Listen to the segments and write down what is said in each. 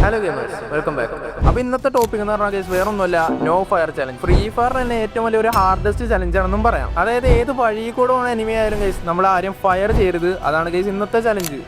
Hello gamers, welcome back. അപ്പോൾ ഇന്നത്തെ topic എന്ന് പറഞ്ഞാൽ കേസ് വേറെ ഒന്നുമല്ല, no fire challenge. Free fire തന്നെ ഏറ്റവും വലിയ ഒരു ഹാർഡസ്റ്റ് ചലഞ്ച് ആണെന്നും പറയാം. അതായത് ഏത് വഴി കൂടെ പോകുന്ന എനിമി ആയാലും കേസ് നമ്മൾ ആരും ഫയർ ചെയ്യരുത്. അതാണ് കേസ് ഇന്നത്തെ ചലഞ്ച്.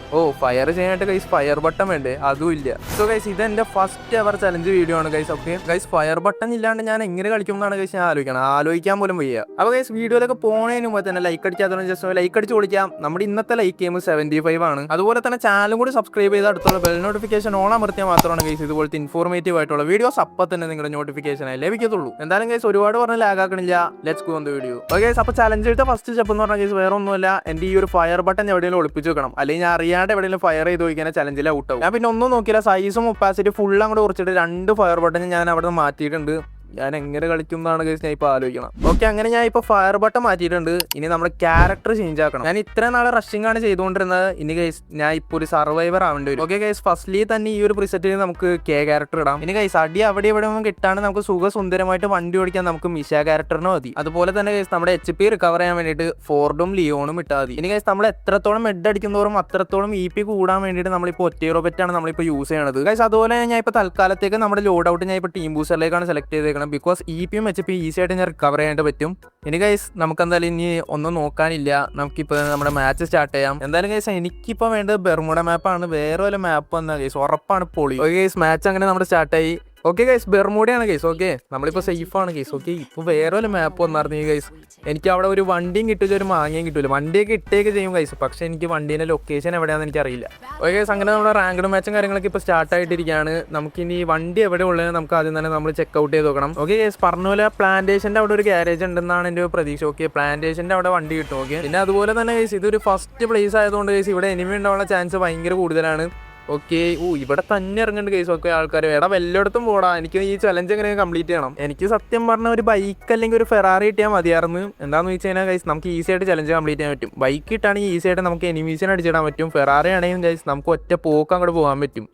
ഫയർ ചെയ്യാനായിട്ട് കേസ് ഫയർ ബട്ടൺ വേണ്ടേ? അതും ഇല്ല. സോ ഗൈസ് ഇത് എൻ്റെ ഫസ്റ്റ് എവർ ചലഞ്ച് വീഡിയോ ആണ് guys. Okay guys, fire button ഇല്ലാണ്ട് ഞാൻ എങ്ങനെ കളിക്കും എന്നാണ് ഗൈസ് ഞാൻ ആലോചിക്കാൻ പോലും വയ്യ. അപ്പോൾ ഗൈസ് വീഡിയോയിലൊക്കെ പോകുന്നതിന് മുമ്പ് തന്നെ ലൈക്ക് അടിക്കാത്തതുകൊണ്ട് ജസ്റ്റ് ലൈക്ക് അടിച്ച് വിളിക്കാം. നമ്മുടെ ഇന്നത്തെ ലൈക്ക് ഗെയിം 75 ആണ്. അതുപോലെ തന്നെ ചാനലും കൂടി സബ്സ്ക്രൈബ് ചെയ്ത് അടുത്തുള്ള ബെൽ നോട്ടിഫിക്കേഷൻ ഓൺ അമർത്തിയാൽ മാത്രമാണ് ഗൈസ് ഇതുപോലത്തെ ഇൻഫോർമേറ്റീവ് ആയിട്ടുള്ള വീഡിയോസ് അപ്പം തന്നെ നിങ്ങളുടെ നോട്ടിഫിക്കേഷനായി ലഭിക്കത്തുള്ളൂ. എന്തായാലും ഗൈസ് ഒരുപാട് പറഞ്ഞ് ലാഗാക്കണില്ല. Let's go on the video. Okay guys, അപ്പോൾ ചലഞ്ച് എടുത്ത ഫസ്റ്റ് സ്റ്റെപ്പ് എന്ന് പറഞ്ഞാൽ ഗൈസ് വേറെ ഒന്നുമല്ല, എൻ്റെ ഈ ഒരു ഫയർ ബട്ടൺ എവിടെയെങ്കിലും ഒളിപ്പിച്ച് വെക്കണം. അല്ലെങ്കിൽ ഞാൻ അറിയാണ്ട് എവിടെയെങ്കിലും ഫയർ ചെയ്ത് നോക്കിയാൽ ചലഞ്ചിൽ ഔട്ട് ആവും. ഞാൻ പിന്നെ ഒന്നും നോക്കിയില്ല, സൈസും ഒപ്പാസിറ്റി ഫുൾ അങ്ങോട്ട് കുറച്ചിട്ട് 2 ഫയർ ബട്ടൺ ഞാൻ അവിടെ നിന്ന് മാറ്റിയിട്ടുണ്ട്. ഞാൻ എങ്ങനെ കളിക്കും എന്നാണ് ഗൈസ് ഞാൻ ഇപ്പോൾ ആലോചിക്കണം. ഓക്കെ, അങ്ങനെ ഞാൻ ഇപ്പോൾ ഫയർ ബട്ടൺ മാറ്റിയിട്ടുണ്ട്. ഇനി നമ്മുടെ ക്യാരക്ടർ ചേഞ്ച് ആക്കണം. ഞാൻ ഇത്രയും നാളെ റഷിംഗ് ആണ് ചെയ്തുകൊണ്ടിരുന്നത്. ഇനി ഗൈസ് ഞാൻ ഇപ്പോൾ ഒരു സർവൈവർ ആവേണ്ടി വരും. ഓക്കെ ഗൈസ്, ഫസ്റ്റ്ലി തന്നെ ഈ ഒരു പ്രിസെറ്റിൽ നമുക്ക് കെ ക്യാരക്ടർ ഇടാം. ഇനി ഗൈസ് അടി അവിടെ ഇവിടെ ഒന്നും കിട്ടാണ്ട് നമുക്ക് സുഖസുന്ദരമായിട്ട് വണ്ടി ഓടിക്കാൻ നമുക്ക് മിഷ ക്യാരക്ടറിന് മതി. അതുപോലെ തന്നെ ഗൈസ് നമ്മുടെ HP റിക്കവർ ചെയ്യാൻ വേണ്ടിയിട്ട് ഫോർഡും ലിയോണും ഇട്ടാൽ മതി. ഇനി ഗൈസ് നമ്മൾ എത്രത്തോളം മെഡ് അടിക്കുന്നതോറും അത്രത്തോളം EP കൂടാൻ വേണ്ടിയിട്ട് നമ്മളിപ്പോൾ ഒറ്റ പെറ്റാണ് നമ്മളിപ്പോൾ യൂസ് ചെയ്യണത് ഗൈസ്. അതുപോലെ ഞാൻ ഇപ്പോൾ തൽക്കാലത്തേക്ക് നമ്മുടെ ലോഡ് ഔട്ട് ഞാൻ ഇപ്പോൾ ടീം ബൂസ്റ്ററിലേക്കാണ് സെലക്ട് ചെയ്തേക്കുന്നത്. ബിക്കോസ് EP യും HP ഈസി ആയിട്ട് ഞാൻ റിക്കവർ ചെയ്യാനായിട്ട് പറ്റും. ഇനി ഗൈസ് നമുക്ക് എന്തായാലും ഇനി ഒന്നും നോക്കാനില്ല, നമുക്കിപ്പോൾ നമ്മുടെ മാച്ച് സ്റ്റാർട്ട് ചെയ്യാം. എന്തായാലും ഗൈസ് എനിക്കിപ്പോൾ വേണ്ടത് ബെർമുഡ മാപ്പാണ്. വേറെ വല്ല മാപ്പ് വന്നാൽ ഗൈസ് ഉറപ്പാണ് പൊളി. ഓക്കെ ഗൈസ്, മാച്ച് അങ്ങനെ നമ്മുടെ സ്റ്റാർട്ടായി. ഓക്കെ ഗൈസ്, ബെർമുഡയാണ് ഗൈസ്. ഓക്കെ നമ്മളിപ്പോൾ സേഫാണ് ഗൈസ്. ഓക്കെ ഇപ്പോൾ വേറെ വല്ല മാപ്പ് വന്നായിരുന്നു ഗൈസ്. എനിക്ക് അവിടെ ഒരു വണ്ടിയും കിട്ടില്ല, ഒരു മാങ്ങയും കിട്ടില്ല. വണ്ടിയൊക്കെ ഇട്ടേക്ക് ചെയ്യും ഗൈസ്, പക്ഷെ എനിക്ക് വണ്ടീൻ്റെ ലൊക്കേഷൻ എവിടെയാണെന്ന് എനിക്കറിയില്ല. ഓക്കെ ഗൈസ്, അങ്ങനെ നമ്മുടെ റാങ്ക്ഡ് മാച്ചും കാര്യങ്ങളൊക്കെ ഇപ്പോൾ സ്റ്റാർട്ട് ആയിട്ടിരിക്കുകയാണ്. നമുക്കിനി വണ്ടി എവിടെ ഉള്ളത് നമുക്ക് ആദ്യം തന്നെ നമ്മൾ ചെക്കൗട്ട് ചെയ്ത് നോക്കണം. ഓക്കെ ഗൈസ്, പറഞ്ഞ പോലെ പ്ലാന്റേഷൻ്റെ അവിടെ ഒരു ഗ്യാരേജ് ഉണ്ടെന്നാണ് എൻ്റെ പ്രതീക്ഷ. ഓക്കെ പ്ലാന്റേഷൻ്റെ അവിടെ വണ്ടി കിട്ടും. ഓക്കെ പിന്നെ അതുപോലെ തന്നെ ഗൈസ് ഇതൊരു ഫസ്റ്റ് പ്ലേസ് ആയതുകൊണ്ട് ഗൈസ് ഇവിടെ എനിമി ഉണ്ടാവാനുള്ള ചാൻസ് ഭയങ്കര കൂടുതലാണ്. ഓക്കെ ഇവിടെ തന്നെ ഇറങ്ങുന്നുണ്ട് കേസ്. ഓക്കെ ആൾക്കാർ എടാ വല്ലയിടത്തും പോടാ, എനിക്ക് ഈ ചലഞ്ച് എങ്ങനെ കംപ്ലീറ്റ് ചെയ്യണം. എനിക്ക് സത്യം പറഞ്ഞ ഒരു ബൈക്ക് അല്ലെങ്കിൽ ഒരു ഫെറാറി കിട്ടിയാൽ മതിയായിരുന്നു. എന്താണെന്ന് വെച്ച് കഴിഞ്ഞാൽ ഗൈസ് നമുക്ക് ഈസി ആയിട്ട് ചലഞ്ച് കംപ്ലീറ്റ് ചെയ്യാൻ പറ്റും. ബൈക്ക് ഇട്ടാണെങ്കിൽ ഈസി ആയിട്ട് നമുക്ക് എനിമീസിനെ അടിച്ചിടാൻ പറ്റും. ഫെറാറി ആണെങ്കിൽ ഗൈസ് നമുക്ക് ഒറ്റ പോക്ക് അങ്ങോട്ട് പോകാൻ പറ്റും.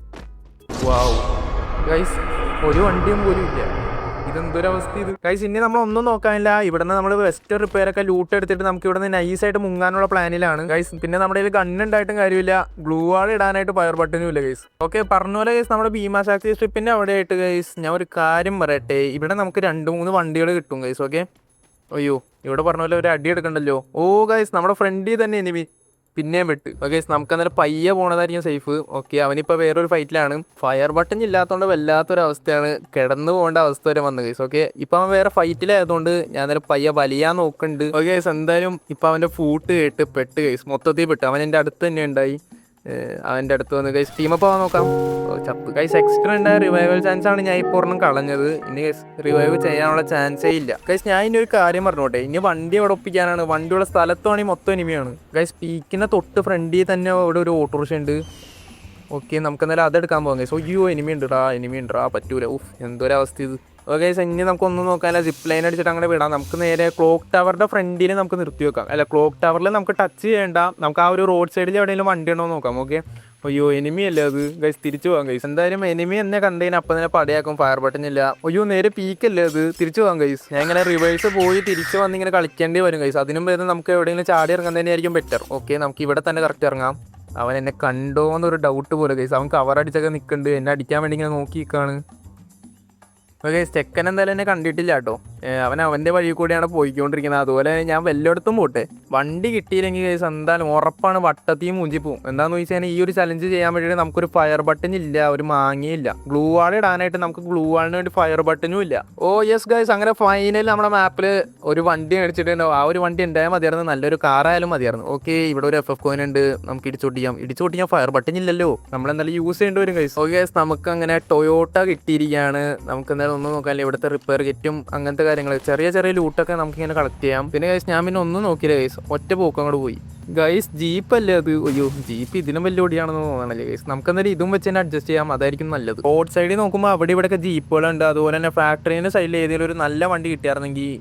വാവ് ഗൈസ്, ഒരു വണ്ടിയും പോലും ഇല്ല. ഇതെന്തൊരവസ്ഥ ഇത് ഗൈസ്. ഇനി നമ്മളൊന്നും നോക്കാനില്ല. ഇവിടുന്ന് നമ്മൾ വെസ്റ്റ് റിപ്പയറൊക്കെ ലൂട്ട് എടുത്തിട്ട് നമുക്ക് ഇവിടുന്ന് നൈസായിട്ട് മുങ്ങാനുള്ള പ്ലാനിലാണ് ഗൈസ്. പിന്നെ നമ്മുടെ കയ്യിൽ ഗണ്ണുണ്ടായിട്ടും കാര്യമില്ല, ഗ്ലൂ വാൾ ഇടാനായിട്ട് ഫയർ ബട്ടനും ഇല്ല ഗൈസ്. ഓക്കെ പറഞ്ഞ പോലെ ഗൈസ് നമ്മുടെ ഭീമാശക്തി സ്ട്രിപ്പിൻ്റെ അവിടെ ആയിട്ട് ഗൈസ് ഞാൻ ഒരു കാര്യം പറയട്ടെ, ഇവിടെ നമുക്ക് 2-3 വണ്ടികൾ കിട്ടും ഗൈസ്. ഓക്കെ അയ്യോ ഇവിടെ പറഞ്ഞ പോലെ ഒരു അടി എടുക്കണ്ടല്ലോ. ഗൈസ് നമ്മുടെ ഫ്രണ്ടിൽ തന്നെ എനിമി പിന്നെയും വിട്ട്. ഓക്കെ നമുക്ക് അന്നേരം പയ്യെ പോണതായിരിക്കും സേഫ്. ഓക്കെ അവനിപ്പോൾ വേറൊരു ഫൈറ്റിലാണ്. ഫയർ ബട്ടൺ ഇല്ലാത്തതുകൊണ്ട് വല്ലാത്തൊരവസ്ഥയാണ്, കിടന്നു പോകേണ്ട അവസ്ഥ വരെ വന്നു ഗൈസ്. ഓക്കെ ഇപ്പം അവൻ വേറെ ഫൈറ്റിലായതുകൊണ്ട് ഞാൻ അന്നേരം പയ്യെ വലിയാൻ നോക്കുന്നുണ്ട്. ഓക്കെ ഗൈസ് എന്തായാലും ഇപ്പം അവൻ്റെ ഫൂട്ട് കേട്ട് പെട്ട് ഗൈസ്, മൊത്തത്തിൽ പെട്ട്. അവൻ എൻ്റെ അടുത്ത് തന്നെ ഉണ്ടായി. അവൻ്റെ അടുത്ത് വന്ന് ഗൈസ് ടീമപ്പ് ആവാൻ നോക്കാം. ചപ്പ് ഗൈസ്, എക്സ്ട്രാ ഉണ്ടായ റിവൈവൽ ചാൻസ് ആണ് ഞാൻ ഇപ്പോൾ ഒരെണ്ണം കളഞ്ഞത്. ഇനി ഗൈസ് റിവൈവ് ചെയ്യാനുള്ള ചാൻസേ ഇല്ല ഗൈസ്. ഞാൻ ഇനി ഒരു കാര്യം പറഞ്ഞോട്ടെ, ഇനി വണ്ടി അവിടെ ഒപ്പിക്കാനാണ്. വണ്ടിയുടെ സ്ഥലത്താണെങ്കിൽ മൊത്തം എനിമിയാണ് ഗൈസ്. പീക്കിനെ തൊട്ട് ഫ്രണ്ടിൽ തന്നെ ഇവിടെ ഒരു ഓട്ടോറിക്ഷ ഉണ്ട്. ഓക്കെ നമുക്ക് എന്തായാലും അതെടുക്കാൻ പോകാം ഗൈസ്. അയ്യോ എനിമി ഉണ്ടടാ പറ്റൂല. എന്തൊരവസ്ഥ ഇത്. ഓക്കെ ഇനി നമുക്കൊന്നും നോക്കാനില്ല, സിപ്പ് ലൈൻ അടിച്ചിട്ട് അങ്ങനെ വിടാം. നമുക്ക് നേരെ ക്ലോക്ക് ടവറിൻ്റെ ഫ്രണ്ടിൽ നമുക്ക് നിർത്തി വെക്കാം. അല്ല ക്ലോക്ക് ടവറിൽ നമുക്ക് ടച്ച് ചെയ്യേണ്ട, നമുക്ക് ആ ഒരു റോഡ് സൈഡിൽ എവിടെയെങ്കിലും വണ്ടി ഉണ്ടോ നോക്കാം. ഓക്കെ അയ്യോ എനിമി അല്ലേ അത് ഗൈസ്, തിരിച്ചു പോകാം ഗൈസ്. എന്തായാലും എനിമി എന്നെ കണ്ടതിന് അപ്പം തന്നെ പടയാക്കും. ഫയർ ബട്ടൺ ഇല്ല. അയ്യോ നേരെ പീക്കല്ലേ അത്, തിരിച്ചു പോകാം ഗൈസ്. ഞാൻ ഇങ്ങനെ റിവേഴ്സ് പോയി തിരിച്ച് വന്ന് ഇങ്ങനെ കളിക്കേണ്ടി വരും ഗൈസ്. അതിനും ഭേദം നമുക്ക് എവിടെയെങ്കിലും ചാടി ഇറങ്ങാൻ തന്നെയായിരിക്കും ബെറ്റർ. ഓക്കെ നമുക്ക് ഇവിടെ തന്നെ കറക്റ്റ് ഇറങ്ങാം. അവൻ എന്നെ കണ്ടോ എന്നൊരു ഡൗട്ട് പോലെ ഗൈസ്. അവൻ കവർ അടിച്ചൊക്കെ നിൽക്കുന്നുണ്ട്, എന്നെ അടിക്കാൻ വേണ്ടി ഇങ്ങനെ നോക്കി നിൽക്കുകയാണ്. ഓക്കെ ചെക്കൻ എന്തായാലും എന്നെ കണ്ടിട്ടില്ല കേട്ടോ. അവൻ അവൻ്റെ വഴി കൂടെയാണ് പോയിക്കൊണ്ടിരിക്കുന്നത്. അതുപോലെ ഞാൻ വല്ലയിടത്തും പോട്ടെ, വണ്ടി കിട്ടിയില്ലെങ്കിൽ കേസ് എന്തായാലും ഉറപ്പാണ് വട്ടത്തിയും മൂഞ്ചി പോവും. എന്താണെന്ന് ചോദിച്ചാൽ ഈ ഒരു ചലഞ്ച് ചെയ്യാൻ വേണ്ടിയിട്ട് നമുക്കൊരു ഫയർ ബട്ടൺ ഇല്ല, ഒരു മാങ്ങയില്ല. ഗ്ലൂ വാൾ ഇടാനായിട്ട് നമുക്ക് ഗ്ലൂ വാളിന് വേണ്ടി ഫയർ ബട്ടനും ഇല്ല. യെസ് ഗൈസ്, അങ്ങനെ ഫൈനൽ നമ്മുടെ മാപ്പിൽ ഒരു വണ്ടി മേടിച്ചിട്ടുണ്ടോ. ആ ഒരു വണ്ടി ഉണ്ടായാൽ മതിയായിരുന്നു, നല്ലൊരു കാറായാലും മതിയായിരുന്നു. ഓക്കെ ഇവിടെ ഒരു FF കോയിൻ ഉണ്ട്, നമുക്ക് ഇടിച്ചോട്ടിക്കാം. ഫയർ ബട്ടൺ ഇല്ലല്ലോ, നമ്മളെന്തായാലും യൂസ് ചെയ്യേണ്ടി വരും ഗൈസ്. ഓക്കെ ഗൈസ് നമുക്ക് അങ്ങനെ ടൊയോട്ട കിട്ടിയിരിക്കുകയാണ്. നമുക്ക് എന്തായാലും ഒന്നും നോക്കാനില്ല, ഇവിടുത്തെ റിപ്പയർ കിറ്റും അങ്ങനത്തെ കാര്യങ്ങൾ ചെറിയ ലൂട്ടൊക്കെ നമുക്കിങ്ങനെ കളക്ട് ചെയ്യാം. പിന്നെ ഗൈസ് ഞാൻ പിന്നെ ഒന്നും നോക്കിയില്ല ഗൈസ്, ഒറ്റ പോക്ക് അങ്ങോട്ട് പോയി ഗൈസ്. ജീപ്പ് അല്ലേ അത്? അയ്യോ ജീപ്പ് ഇതിനും വലിയ ഓടിയാണെന്ന് തോന്നണല്ലേ ഗൈസ്. നമുക്ക് എന്തായാലും ഇതും വെച്ച് തന്നെ അഡ്ജസ്റ്റ് ചെയ്യാം, അതായിരിക്കും നല്ലത്. റോഡ് സൈഡിൽ നോക്കുമ്പോൾ അവിടെ ഇവിടെയൊക്കെ ജീപ്പുകളുണ്ട്. അതുപോലെ തന്നെ ഫാക്ടറിൻ്റെ സൈഡിൽ ഏതെങ്കിലും ഒരു നല്ല വണ്ടി കിട്ടിയായിരുന്നെങ്കിൽ.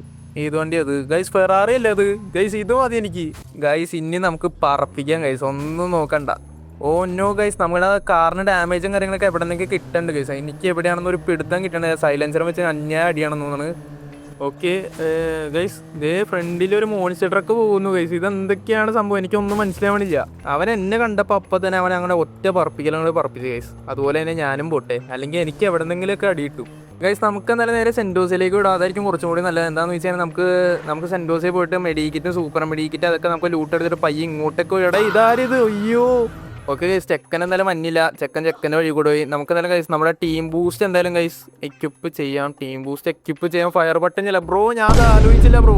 ഏത് വണ്ടി അത് ഗൈസ്? ഫെറാറി അല്ലേ അത് ഗൈസ്? ഇത് മതി എനിക്ക് ഗൈസ്. ഇനി നമുക്ക് പറപ്പിക്കാം ഗൈസ്, ഒന്നും നോക്കണ്ട. നോ ഗൈസ്, നമ്മുടെ കാറിന് ഡാമേജും കാര്യങ്ങളൊക്കെ എവിടെ നിന്നൊക്കെ കിട്ടുന്നുണ്ട് ഗൈസ്. എനിക്ക് എവിടെയാണെന്ന് ഒരു പിടുത്തം കിട്ടണത്. സൈലൻസർ വെച്ച് അന്യായ അടിയാണെന്ന് തോന്നുന്നത്. ഓക്കെ ഗൈസ്, ഇതേ ഫ്രണ്ടിൽ ഒരു മോൺസ്റ്റർ ട്രക്ക് പോകുന്നു ഗൈസ്. ഇതെന്തൊക്കെയാണ് സംഭവം, എനിക്കൊന്നും മനസ്സിലാവണില്ല. അവൻ എന്നെ കണ്ടപ്പോൾ അപ്പം തന്നെ അവൻ അങ്ങനെ ഒറ്റ പറപ്പിക്കലങ്ങൾ പറപ്പിച്ചു ഗൈസ്. അതുപോലെ തന്നെ ഞാനും പോട്ടെ, അല്ലെങ്കിൽ എനിക്ക് എവിടെന്നെങ്കിലുമൊക്കെ അടിയിട്ടു ഗൈസ്. നമുക്ക് എന്തായാലും നേരെ സെൻറ്റോസിലേക്ക് വിടാം, അതായിരിക്കും കുറച്ചും കൂടി നല്ലത്. എന്താണെന്ന് വെച്ചാൽ നമുക്ക് സെൻറ്റോസിൽ പോയിട്ട് മെഡിക്കിറ്റ്, സൂപ്പർ മെഡിക്കിറ്റ് അതൊക്കെ നമുക്ക് ലൂട്ട് എടുത്തിട്ട് പയ്യെ ഇങ്ങോട്ടേക്ക് ഇവിടെ ഇതാരിത്. അയ്യോ ഓക്കെ ഗൈസ്, ചെക്കൻ എന്തായാലും മഞ്ഞില്ല, ചെക്കൻ്റെ വഴി കൂടെ പോയി. നമുക്ക് എന്തായാലും ഗൈസ് നമ്മുടെ ടീം ബൂസ്റ്റ് എന്തായാലും ഗൈസ് എക്യുപ്പ് ചെയ്യാം. ടീം ബൂസ്റ്റ് എക്യുപ്പ് ചെയ്യാം. ഫയർ ബട്ടൺ ഇല്ല ബ്രോ, ഞാൻ അത് ആലോചിച്ചില്ല ബ്രോ.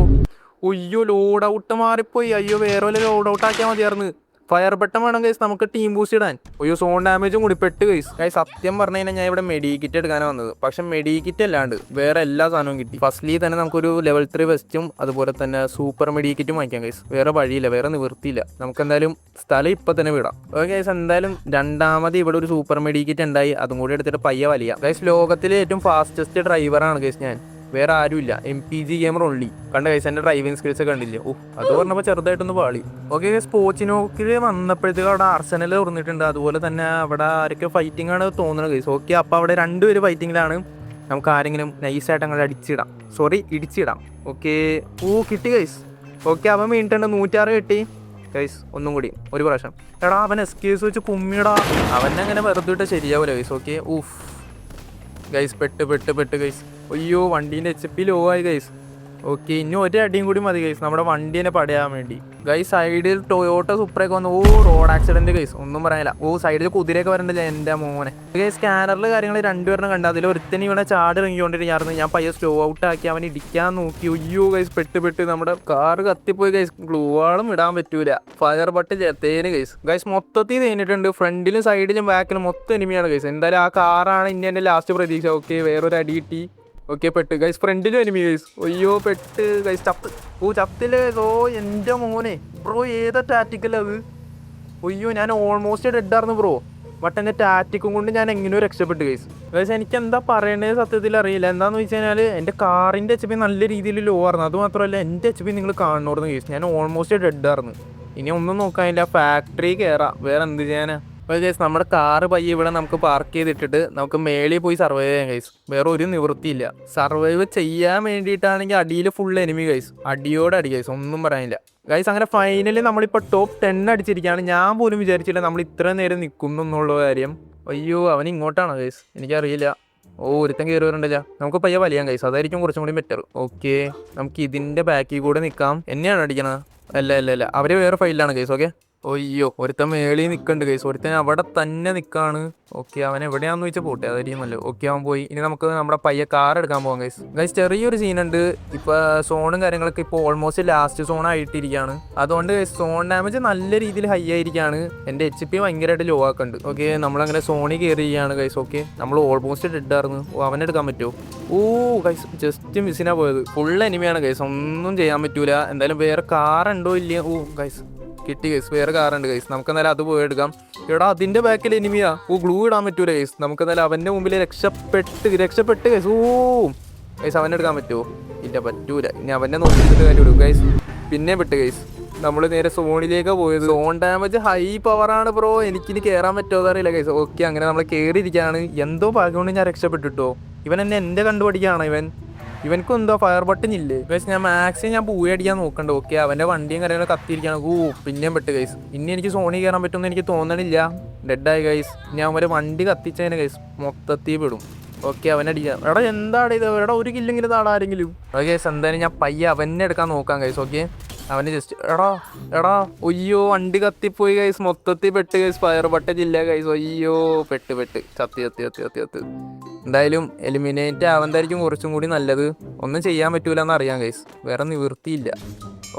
അയ്യോ ലോഡ് ഔട്ട് മാറിപ്പോയി. അയ്യോ വേറെ വല്ല ലോഡ് ഔട്ട് ആക്കിയാൽ മതിയായിരുന്നു. ഫയർ ബട്ടൺ വേണം ഗൈസ് നമുക്ക് ടീം ബൂസ്റ്റ് ഇടാൻ. അയ്യോ സോൺ ഡാമേജും കൂടി പെട്ട് ഗൈസ്. സത്യം പറഞ്ഞു കഴിഞ്ഞാൽ ഞാൻ ഇവിടെ മെഡിക്കിറ്റ് എടുക്കാനാണ് വന്നത്, പക്ഷെ മെഡിക്കിറ്റ് അല്ലാണ്ട് വേറെ എല്ലാ സാധനവും കിട്ടി. ഫസ്റ്റ്ലി തന്നെ നമുക്കൊരു ലെവൽ 3 വെസ്റ്റും അതുപോലെ തന്നെ സൂപ്പർ മെഡിക്കിറ്റും വാങ്ങിക്കാം ഗൈസ്. വേറെ വഴിയില്ല, വേറെ നിവൃത്തിയില്ല. നമുക്ക് എന്തായാലും സ്ഥലം ഇപ്പം തന്നെ വിടാം. ഓക്കെ ഗൈസ്, എന്തായാലും രണ്ടാമത് ഇവിടെ ഒരു സൂപ്പർ മെഡിക്കിറ്റ് ഉണ്ടായി, അതും കൂടി എടുത്തിട്ട് പയ്യെ വലിയ ഗൈസ്. ലോകത്തിലെ ഏറ്റവും ഫാസ്റ്റസ്റ്റ് ഡ്രൈവറാണ് ഗൈസ് ഞാൻ, വേറെ ആരുമില്ല. MPG gamer only. കണ്ട ഗൈസ് എൻ്റെ ഡ്രൈവിംഗ് സ്കിൽസ് ഒക്കെ കണ്ടില്ലേ? അത് പറഞ്ഞപ്പോൾ ചെറുതായിട്ടൊന്ന് പാളി. ഓക്കെ ഗൈസ്, പോച്ചിനോക്കിൽ വന്നപ്പോഴത്തേക്കും അവിടെ ആർസനൽ തുറന്നിട്ടുണ്ട്. അതുപോലെ തന്നെ അവിടെ ആരൊക്കെ ഫൈറ്റിംഗ് ആണ് തോന്നുന്നത് ഗൈസ്. ഓക്കെ, അപ്പോൾ അവിടെ രണ്ടുപേര് ഫൈറ്റിങ്ങിലാണ്. നമുക്ക് ആരെങ്കിലും നൈസായിട്ട് അങ്ങോട്ട് ഇടിച്ചിടാം. ഓക്കെ കിട്ടി ഗൈസ്. ഓക്കെ, അവൻ വീണിട്ടുണ്ട്. 106 കിട്ടി ഗൈസ്. ഒന്നും കൂടി ഒരു പ്രാവശ്യം. എടാ അവൻ എസ്കേസ് വെച്ച് കുമ്മിടാ. അവനങ്ങനെ വെറുതെ ഇട്ട് ശരിയാവില്ല ഗൈസ്. ഓക്കെ ഗൈസ്, പെട്ട് ഗൈസ്. അയ്യോ വണ്ടീൻ്റെ HP ലോ ആയി ഗൈസ്. ഓക്കെ, ഇനി ഒരു അടിയും കൂടി മതി ഗൈസ് നമ്മുടെ വണ്ടീനെ പടയാൻ വേണ്ടി ഗൈസ്. സൈഡിൽ ടൊയോട്ട സൂപ്പറൊക്കെ വന്നു. റോഡ് ആക്സിഡന്റ് ഗൈസ്, ഒന്നും പറയാനില്ല. സൈഡിൽ കുതിരയൊക്കെ വരണ്ടല്ലേ എൻ്റെ മോനെ. ഗൈസ് സ്കാനറിൽ കാര്യങ്ങൾ രണ്ടുപേരും കണ്ട, അതിൽ ഒരുത്തന് ഇവിടെ ചാട് ഇറങ്ങിക്കൊണ്ടിരിക്കുകയായിരുന്നു. ഞാൻ പയ്യെ സ്ലോ ഔട്ട് ആക്കി അവൻ ഇടിക്കാൻ നോക്കി. അയ്യോ ഗൈസ്, പെട്ട് നമ്മുടെ കാറ് കത്തിപ്പോയി ഗൈസ്. ഗ്ലൂവാളും ഇടാൻ പറ്റൂല. ഫയർ ബട്ട് തേന് ഗൈസ് മൊത്തത്തിൽ തേനിട്ടുണ്ട്. ഫ്രണ്ടിലും സൈഡിലും ബാക്കിലും മൊത്തം എനിമിയാണ് ഗൈസ്. എന്തായാലും ആ കാറാണ് ഇനി എൻ്റെ ലാസ്റ്റ് പ്രതീക്ഷ. ഓക്കെ, വേറൊരു അടി കിട്ടി. ഓക്കെ പെട്ട് ഗൈസ്, ഫ്രണ്ടിലും എനിമി ഗൈസ്. അയ്യോ പെട്ട് ഗൈസ്, ചത്തില്ല ഗൈസ്. എൻ്റെ മോനെ ബ്രോ, ഏതാ ടാറ്റിക്കൽ അത്? അയ്യോ ഞാൻ ഓൾമോസ്റ്റ് ഡെഡായിരുന്നു ബ്രോ, ബട്ട് എൻ്റെ ടാറ്റിക്കും കൊണ്ട് ഞാൻ എങ്ങനെയോ രക്ഷപ്പെട്ടു ഗൈസ്. എനിക്ക് എന്താ പറയേണ്ടത് സത്യത്തിൽ അറിയില്ല. എന്താണെന്ന് വെച്ച് കഴിഞ്ഞാൽ എൻ്റെ കാറിൻ്റെ HP നല്ല രീതിയിൽ ലോ ആയിരുന്നു. അതുമാത്രമല്ല എൻ്റെ HP നിങ്ങൾ കാണണമായിരുന്നു ഗൈസ്. ഞാൻ ഓൾമോസ്റ്റ് ഡെഡായിരുന്നു. ഇനി ഒന്നും നോക്കാനില്ല, ഫാക്ടറി കയറാം, വേറെ എന്ത് ചെയ്യാനാ. അപ്പോൾ ഗൈസ് നമ്മുടെ കാറ് പയ്യെ ഇവിടെ നമുക്ക് പാർക്ക് ചെയ്തിട്ടിട്ട് നമുക്ക് മേളിൽ പോയി സർവൈവ് ചെയ്യാം ഗൈസ്. വേറെ ഒരു നിവൃത്തിയില്ല. സർവൈവ് ചെയ്യാൻ വേണ്ടിയിട്ടാണെങ്കിൽ അടിയിൽ ഫുൾ എനിമി ഗൈസ്, അടിയോടെ ഗൈസ്, ഒന്നും പറയാനില്ല ഗൈസ്. അങ്ങനെ ഫൈനലി നമ്മളിപ്പോൾ ടോപ്പ് 10 അടിച്ചിരിക്കുകയാണ്. ഞാൻ പോലും വിചാരിച്ചില്ല നമ്മൾ ഇത്ര നേരം നിൽക്കുന്നു എന്നുള്ള കാര്യം. അയ്യോ അവൻ ഇങ്ങോട്ടാണ് ഗൈസ്, എനിക്കറിയില്ല. ഒരുത്തൻ കയറി വരണ്ടല്ല. നമുക്ക് പയ്യെ വലിയാം ഗൈസ്, അതായിരിക്കും കുറച്ചും കൂടി ബെറ്റർ. ഓക്കെ, നമുക്ക് ഇതിൻ്റെ ബാക്കിൽ കൂടെ നിൽക്കാം. എന്നെയാണ് അടിക്കണത്? അല്ല അവർ വേറെ ഫൈലിലാണ് ഗൈസ്. ഓക്കെ, അയ്യോ ഒരുത്തൻ മേളിൽ നിൽക്കുന്നുണ്ട് ഗൈസ്, ഒരുത്തൻ അവിടെ തന്നെ നിൽക്കാണ്. ഓക്കെ, അവൻ എവിടെയാണെന്ന് വെച്ചാൽ പോട്ടെ, അതായിരിക്കും നല്ലത്. ഓക്കെ, അവൻ പോയി. ഇനി നമുക്ക് നമ്മുടെ പയ്യെ കാർ എടുക്കാൻ പോകാം ഗൈസ്. ചെറിയൊരു സീനുണ്ട്. ഇപ്പോൾ സോണും കാര്യങ്ങളൊക്കെ ഇപ്പോൾ ഓൾമോസ്റ്റ് ലാസ്റ്റ് സോൺ ആയിട്ടിരിക്കുകയാണ്. അതുകൊണ്ട് സോൺ ഡാമേജ് നല്ല രീതിയിൽ ഹൈ ആയിരിക്കുകയാണ്. എൻ്റെ HP ഭയങ്കരമായിട്ട് ലോ ആക്കുന്നുണ്ട്. ഓക്കെ, നമ്മളങ്ങനെ സോണിൽ കയറിയാണ് ഗൈസ്. ഓക്കെ, നമ്മൾ ഓൾമോസ്റ്റ് ഡെഡായിരുന്നു. അവനെടുക്കാൻ പറ്റുമോ? ഗൈസ് ജസ്റ്റ് മിസ്സിനാണ് പോയത്. ഫുൾ എനിമിയാണ് ഗൈസ്, ഒന്നും ചെയ്യാൻ പറ്റൂല. എന്തായാലും വേറെ കാർ ഉണ്ടോ ഇല്ല? ഗൈസ് കിട്ടി ഗൈസ്, വേറെ കാറുണ്ട് ഗൈസ്. നമുക്ക് എന്തായാലും അത് പോയി എടുക്കാം. എടാ അതിൻ്റെ ബാക്കിൽ എനിമിയാ. ഗ്ലൂ ഇടാൻ പറ്റൂല ഗൈസ്. നമുക്ക് എന്തായാലും അവൻ്റെ മുമ്പിൽ രക്ഷപ്പെട്ട് ഗൈസ്. ഗൈസ് അവനെടുക്കാൻ പറ്റുമോ? ഇല്ല, പറ്റൂല. ഇനി അവനെ നോക്കിയിട്ട് കാര്യം ഗൈസ്. പിന്നെ വിട്ട് ഗൈസ്, നമ്മൾ നേരെ സോണിലേക്കാണ് പോയത്. സോൺ ഡാമേജ് ഹൈ പവറാണ് ബ്രോ, എനിക്കിനി കയറാൻ പറ്റുമോ അറിയില്ല ഗൈസ്. ഓക്കെ, അങ്ങനെ നമ്മൾ കയറിയിരിക്കുകയാണ്. എന്തോ ഭാഗ്യം കൊണ്ട് ഞാൻ രക്ഷപ്പെട്ടിട്ടോ. ഇവൻ എൻ്റെ കണ്ടുപിടിക്കുകയാണ്. ഇവനക്കും എന്തോ ഫയർ ബട്ടൺ ഇല്ലേ ഗൈസ്? ഞാൻ മാക്സിമം ഞാൻ പൂയ അടിക്കാൻ നോക്കണ്ട. ഓക്കെ, അവൻ്റെ വണ്ടിയും കാര്യങ്ങളൊക്കെ കത്തിയിരിക്കുകയാണ്. പിന്നെയും പെട്ട് ഗൈസ്. ഇനി എനിക്ക് സോണി കയറാൻ പറ്റുമെന്ന് എനിക്ക് തോന്നണില്ല. ഡെഡായി ഗൈസ്. ഞാൻ അവരെ വണ്ടി കത്തിച്ചതിന് ഗൈസ് മൊത്തത്തിൽ വിടും. ഓക്കെ, അവനടിക്കാം. എടാ എന്താണ് ഇത്? എടാ ഒരു കില്ലെങ്കിലും താടാ ആരെങ്കിലും. ഓക്കെ ഗൈസ്, എന്തായാലും ഞാൻ പയ്യെ അവനെ എടുക്കാൻ നോക്കാം ഗൈസ്. ഓക്കെ, അവന് ജസ്റ്റ് എടാ അയ്യോ വണ്ടി കത്തിപ്പോയി ഗൈസ്, മൊത്തത്തിൽ പെട്ട് ഗൈസ്. ഫയർ ബട്ടൺ ഇല്ല ഗൈസ്. അയ്യോ പെട്ട് ചത്ത്. എന്തായാലും എലിമിനേറ്റ് ആവുന്നതായിരിക്കും കുറച്ചും കൂടി നല്ലത്. ഒന്നും ചെയ്യാൻ പറ്റൂല എന്ന് അറിയാം ഗൈസ്, വേറെ നിവൃത്തിയില്ല.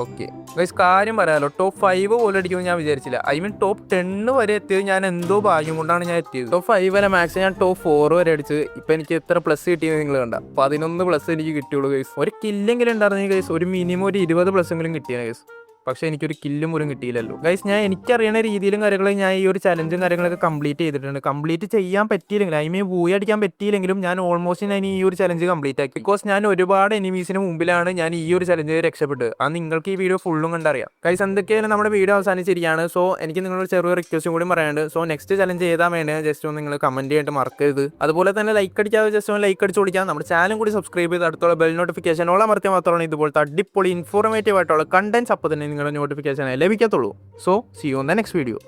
ഓക്കെ ഗൈസ്, കാര്യം പറയാലോ, ടോപ്പ് 5 പോലും അടിക്കുമെന്ന് ഞാൻ വിചാരിച്ചില്ല. ഐ മീൻ ടോപ്പ് 10 വരെ എത്തിയത് ഞാൻ എന്തോ ഭാഗ്യം കൊണ്ടാണ് ഞാൻ എത്തിയത്. ടോപ്പ് 5 വരെ മാക്സിമം ഞാൻ ടോപ്പ് 4 വരെ അടിച്ച്. ഇപ്പം എനിക്ക് എത്ര പ്ലസ് കിട്ടിയത് നിങ്ങൾ കണ്ട? 11 പ്ലസ് എനിക്ക് കിട്ടിയുള്ളൂ ഗൈസ്. ഒരു കില്ലെങ്കിലും ഉണ്ടായിരുന്നു ഗൈസ്. ഒരു മിനിമം ഒരു 20 പ്ലസ് എങ്കിലും കിട്ടിയാണ് ഗൈസ്. പക്ഷേ എനിക്കൊരു കില്ലും പോലും കിട്ടിയില്ലല്ലോ ഗൈസ്. ഞാൻ എനിക്കറിയുന്ന രീതിയിലും കാര്യങ്ങളും ഞാൻ ഈ ഒരു ചലഞ്ചും കാര്യങ്ങളൊക്കെ കംപ്ലീറ്റ് ചെയ്തിട്ടുണ്ട്. കംപ്ലീറ്റ് ചെയ്യാൻ പറ്റിയില്ലെങ്കിൽ ഐ മീൻ ബൂയി അടിക്കാൻ പറ്റിയില്ലെങ്കിലും ഞാൻ ഓൾമോസ്റ്റ് ഞാൻ ഈ ഒരു ചലഞ്ച് കംപ്ലീറ്റ് ആക്കി. ബിക്കോസ് ഞാൻ ഒരുപാട് എനിമീസിന് മുമ്പിലാണ് ഞാൻ ഈ ഒരു ചലഞ്ച് രക്ഷപ്പെട്ടത്. അത് നിങ്ങൾക്ക് ഈ വീഡിയോ ഫുള്ളും കണ്ടറിയാം ഗൈസ്. എന്തൊക്കെയാലും നമ്മുടെ വീഡിയോ അവസാനിച്ചിരിക്കുകയാണ്. സോ എനിക്ക് നിങ്ങളോട് ചെറിയ റിക്വസ്റ്റും കൂടി പറയാനുണ്ട്. സോ നെക്സ്റ്റ് ചലഞ്ച് ചെയ്താൽ വേണ്ടത് ജസ്റ്റ് ഒന്ന് നിങ്ങൾ കമന്റ് ചെയ്തിട്ട് മറക്കരുത്. അതുപോലെ തന്നെ ലൈക്ക് അടിക്കാതെ ജസ്റ്റ് ഒന്ന് ലൈക്ക് അടിച്ച് കൊടുക്കാം. നമ്മുടെ ചാനൽ കൂടി സബ്സ്ക്രൈബ് ചെയ്ത് അടുത്തുള്ള ബെൽ നോട്ടിഫിക്കേഷൻ ഓളം അമർത്തിയാൽ മാത്രമാണ് ഇതുപോലത്തെ അടിപൊളി ഇൻഫോർമേറ്റീവ് ആയിട്ടുള്ള കണ്ടന്റ്സ് അപ്പോൾ തന്നെ നിങ്ങളുടെ നോട്ടിഫിക്കേഷൻ ലഭിക്കത്തുള്ളൂ. So see you on the next video.